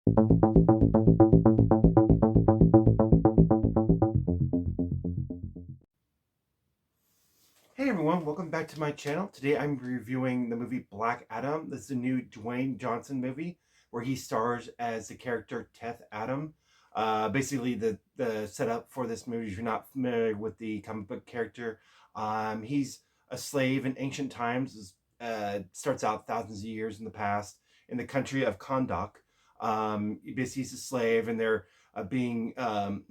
Hey everyone, welcome back to my channel. Today I'm reviewing the movie Black Adam. This is a new Dwayne Johnson movie where he stars as the character Teth Adam. Basically, the setup for this movie, if you're not familiar with the comic book character, he's a slave in ancient times. Starts out thousands of years in the past in the country of Kondak. Basically, he's a slave, and they're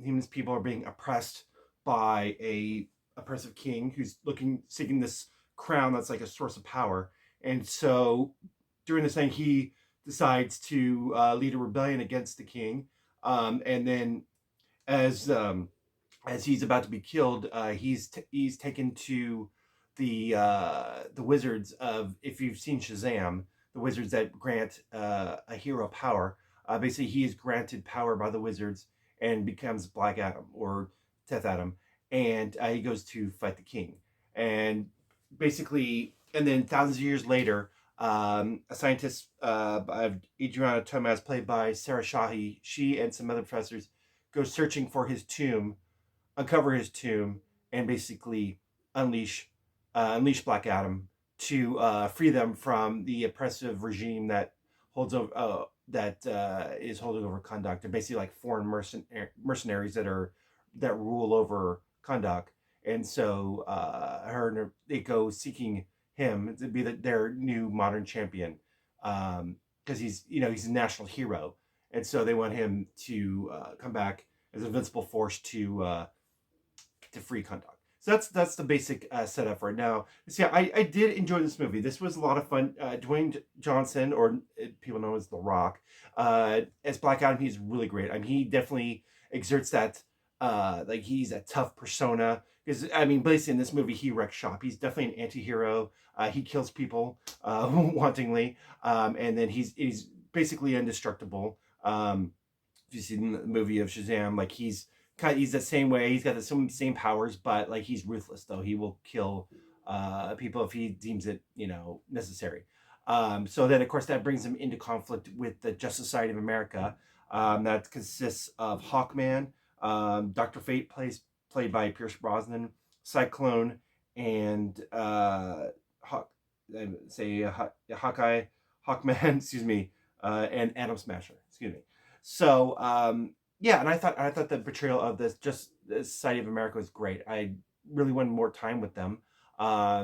humans people are being oppressed by a oppressive king who's seeking this crown that's like a source of power. And so during this thing, he decides to lead a rebellion against the king. And then as um, as he's about to be killed, he's taken to the wizards of, if you've seen Shazam, the wizards that grant a hero power. Basically, he is granted power by the wizards and becomes Black Adam or Teth Adam, and he goes to fight the king. And basically, and then thousands of years later, a scientist, Adriana Tomaz, played by Sarah Shahi, she and some other professors go searching for his tomb, uncover his tomb, and basically unleash unleash Black Adam to free them from the oppressive regime that holds over is holding over Kahndaq. They're basically like foreign mercenaries that rule over Kahndaq, and so they go seeking him to be their new modern champion, because he's a national hero, and so they want him to come back as an invincible force to free Kahndaq. So that's the basic setup for it. Now, see, I did enjoy this movie. This was a lot of fun. Dwayne Johnson, or people know as The Rock, as Black Adam, he's really great. I mean, he definitely exerts that, like he's a tough persona. Because I mean, basically in this movie, he wrecks shop. He's definitely an anti-hero. He kills people wantingly, and then he's basically indestructible. If you see the movie of Shazam, like he's the same way. He's got the same powers, but like he's ruthless though. He will kill people if he deems it, necessary. So then, of course, that brings him into conflict with the Justice Society of America. That consists of Hawkman, Doctor Fate played by Pierce Brosnan, Cyclone, and Hawk, say Hawkeye, Hawkman, excuse me, and Atom Smasher, excuse me. So yeah, and I thought the portrayal of the Society of America was great. I really wanted more time with them.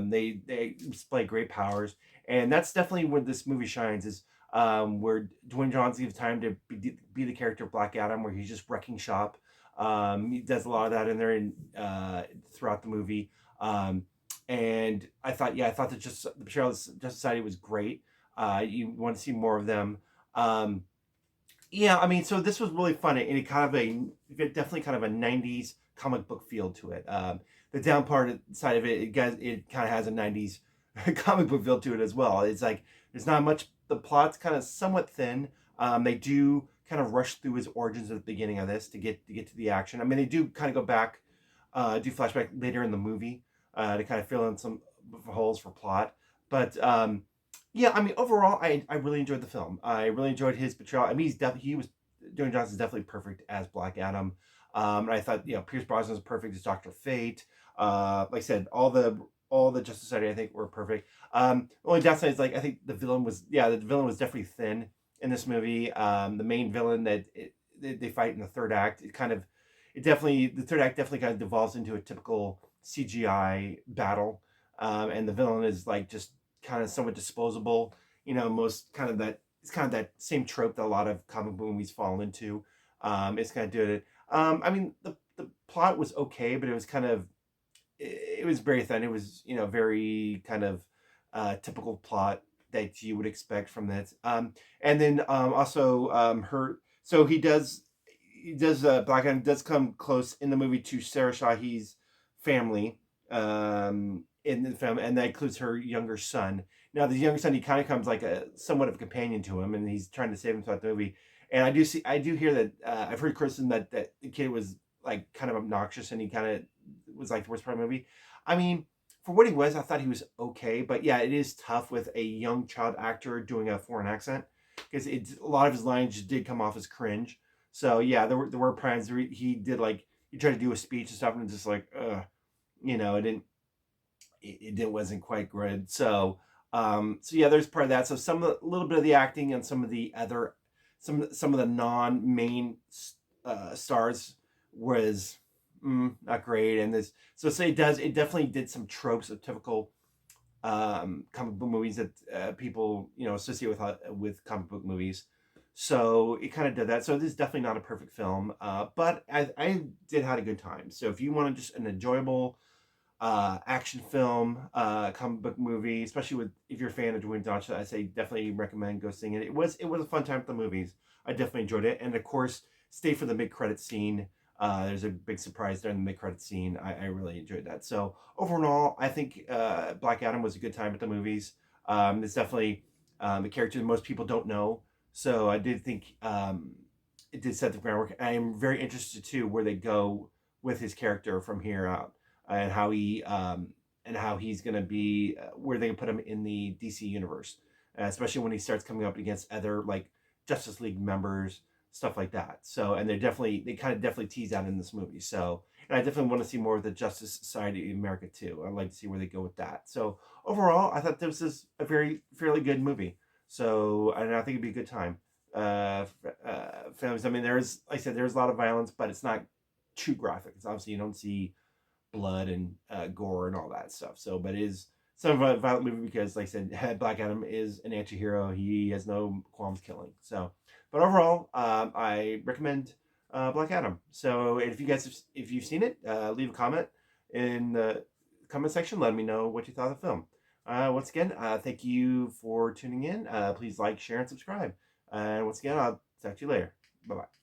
They display great powers, and that's definitely where this movie shines. Is where Dwayne Johnson gives time to be the character of Black Adam, where he's just wrecking shop. He does a lot of that in there and throughout the movie. And I thought that just the portrayal of the Justice Society was great. You want to see more of them. Um, yeah, I mean, so this was really fun, and definitely kind of a '90s comic book feel to it. The down part side of it kind of has a '90s comic book feel to it as well. It's like there's not much. The plot's kind of somewhat thin. They do kind of rush through his origins at the beginning of this to the action. I mean, they do kind of go back, do flashback later in the movie to kind of fill in some holes for plot, but yeah, I mean, overall, I really enjoyed the film. I really enjoyed his portrayal. I mean, Dwayne Johnson's definitely perfect as Black Adam. And I thought, Pierce Brosnan was perfect as Doctor Fate. Like I said, all the Justice Society I think were perfect. Only downside is, like, I think the villain was definitely thin in this movie. The main villain they fight in the third act, the third act definitely kind of devolves into a typical CGI battle, and the villain is like just kind of somewhat disposable. Most kind of that it's kind of that same trope that a lot of comic book movies fall into. It's kind of doing it. I mean, the plot was okay, but it was very thin. It was very kind of typical plot that you would expect from this. And then also her. So Black Adam does come close in the movie to Sarah Shahi's family, in the film, and that includes her younger son. Now, the younger son, he kind of comes like a somewhat of a companion to him, and he's trying to save him throughout the movie. And I do hear that I've heard criticism that the kid was like kind of obnoxious, and he kind of was like the worst part of the movie. I mean, for what he was, I thought he was okay, but yeah, it is tough with a young child actor doing a foreign accent, because a lot of his lines just did come off as cringe. So yeah, there were times where he did like he tried to do a speech and stuff, and just like, it wasn't quite good. So yeah, there's part of that. So a little bit of the acting and some of the other, some of the non-main stars was not great. And this, so say it definitely did some tropes of typical comic book movies that people associate with comic book movies. So it kind of did that. So this is definitely not a perfect film, but I did had a good time. So if you want just an enjoyable action film, comic book movie, especially if you're a fan of Dwayne Johnson, I say definitely recommend go seeing it. It was a fun time at the movies. I definitely enjoyed it, and of course, stay for the mid credit scene. There's a big surprise during the mid credit scene. I really enjoyed that. So overall, I think Black Adam was a good time at the movies. It's definitely a character that most people don't know. So I did think it did set the groundwork. I am very interested too where they go with his character from here out, and how he's going to be, where they can put him in the DC universe, especially when he starts coming up against other like Justice League members, stuff like that. So, and they kind of definitely tease that in this movie. So, and I definitely want to see more of the Justice Society of America too. I'd like to see where they go with that. So overall, I thought this was a fairly good movie. So, and I think it'd be a good time. Films. I mean, like I said, there's a lot of violence, but it's not too graphic. It's obviously you don't see blood and gore and all that stuff. So, but it is some of a violent movie because, like I said, Black Adam is an anti-hero. He has no qualms killing. So, but overall, I recommend Black Adam. So, if you've seen it, leave a comment in the comment section. Let me know what you thought of the film. Once again, thank you for tuning in. Please like, share, and subscribe. And once again, I'll talk to you later. Bye bye.